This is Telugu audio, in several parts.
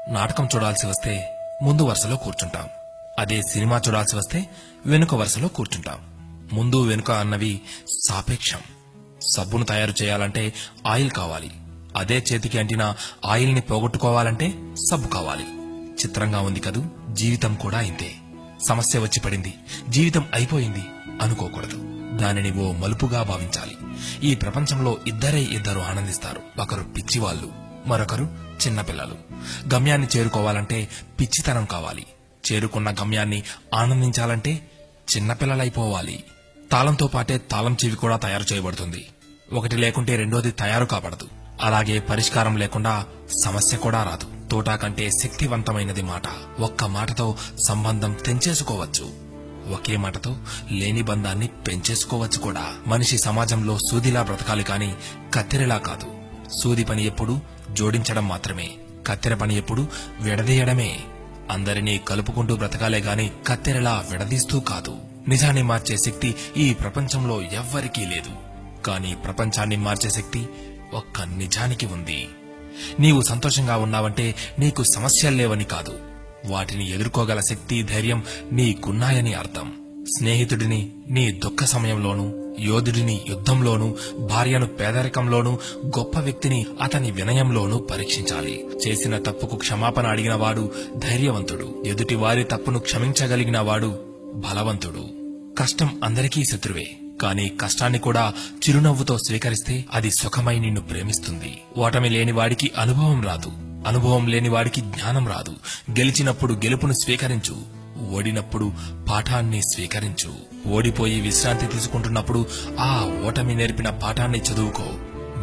నాటకం చూడాల్సి వస్తే ముందు వరుసలో కూర్చుంటాం. అదే సినిమా చూడాల్సి వస్తే వెనుక వరుసలో కూర్చుంటాం. ముందు వెనుక అన్నవి సాపేక్షం. సబ్బును తయారు చేయాలంటే ఆయిల్ కావాలి. అదే చేతికి అంటిన ఆయిల్ ని పోగొట్టుకోవాలంటే సబ్బు కావాలి. చిత్రంగా ఉంది కదూ, జీవితం కూడా ఇంతే. సమస్య వచ్చి పడింది, జీవితం అయిపోయింది అనుకోకూడదు. దానిని ఓ మలుపుగా భావించాలి. ఈ ప్రపంచంలో ఇద్దరు ఆనందిస్తారు. ఒకరు పిచ్చివాళ్లు, మరొకరు చిన్నపిల్లలు. గమ్యాన్ని చేరుకోవాలంటే పిచ్చితనం కావాలి. చేరుకున్న గమ్యాన్ని ఆనందించాలంటే చిన్నపిల్లలైపోవాలి. తాళంతో పాటే తాళం చెవి కూడా తయారు చేయబడుతుంది. ఒకటి లేకుంటే రెండోది తయారు కాబడదు. అలాగే పరిష్కారం లేకుండా సమస్య కూడా రాదు. తోటా కంటే శక్తివంతమైనది మాట. ఒక్క మాటతో సంబంధం తెంచేసుకోవచ్చు. ఒకే మాటతో లేని బంధాన్ని పెంచేసుకోవచ్చు కూడా. మనిషి సమాజంలో సూదిలా బ్రతకాలి కాని కత్తెరలా కాదు. సూది పని ఎప్పుడు జోడించడం మాత్రమే, కత్తెర పని ఎప్పుడు విడదీయడమే. అందరినీ కలుపుకుంటూ బ్రతకాలే గాని కత్తెరలా విడదీస్తూ కాదు. నిజాన్ని మార్చే శక్తి ఈ ప్రపంచంలో ఎవ్వరికీ లేదు. కానీ ప్రపంచాన్ని మార్చే శక్తి ఒక్క నిజానికి ఉంది. నీవు సంతోషంగా ఉన్నావంటే నీకు సమస్యల్లేవని కాదు, వాటిని ఎదుర్కోగల శక్తి, ధైర్యం నీకున్నాయని అర్థం. స్నేహితుడిని నీ దుఃఖ సమయంలోనూ, యోధుడిని యుద్ధంలోనూ, భార్యను పేదరికంలోనూ, గొప్ప వ్యక్తిని అతని వినయంలోనూ పరీక్షించాలి. చేసిన తప్పుకు క్షమాపణ అడిగిన వాడు ధైర్యవంతుడు. ఎదుటి వారి తప్పును క్షమించగలిగిన వాడు బలవంతుడు. కష్టం అందరికీ శత్రువే, కానీ కష్టాన్ని కూడా చిరునవ్వుతో స్వీకరిస్తే అది సుఖమై నిన్ను ప్రేమిస్తుంది. ఓటమి లేని వాడికి అనుభవం రాదు, అనుభవం లేని వాడికి జ్ఞానం రాదు. గెలిచినప్పుడు గెలుపును స్వీకరించు, ఓడినప్పుడు పాఠాన్ని స్వీకరించు. ఓడిపోయి విశ్రాంతి తీసుకుంటున్నప్పుడు ఆ ఓటమి నేర్పిన పాఠాన్ని చదువుకో.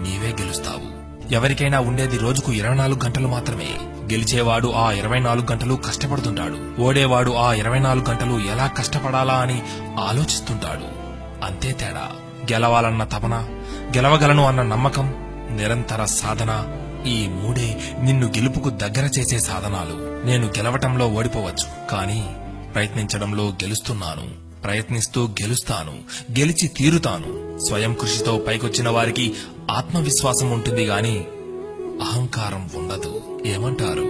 నీవే గెలుస్తావు. ఎవరికైనా ఉండేది రోజుకు 24 గంటలు మాత్రమే. గెలిచేవాడు ఆ 24 గంటలు కష్టపడుతుంటాడు. ఓడేవాడు ఆ 24 గంటలు ఎలా కష్టపడాలా అని ఆలోచిస్తుంటాడు. అంతే తేడా. గెలవాలన్న తపన, గెలవగలను అన్న నమ్మకం, నిరంతర సాధన, ఈ మూడే నిన్ను గెలుపుకు దగ్గర చేసే సాధనాలు. నేను గెలవటంలో ఓడిపోవచ్చు, కానీ ప్రయత్నించడంలో గెలుస్తున్నాను. ప్రయత్నిస్తూ గెలుస్తాను, గెలిచి తీరుతాను. స్వయం కృషితో పైకొచ్చిన వారికి ఆత్మవిశ్వాసం ఉంటుంది గాని అహంకారం ఉండదు. ఏమంటారు?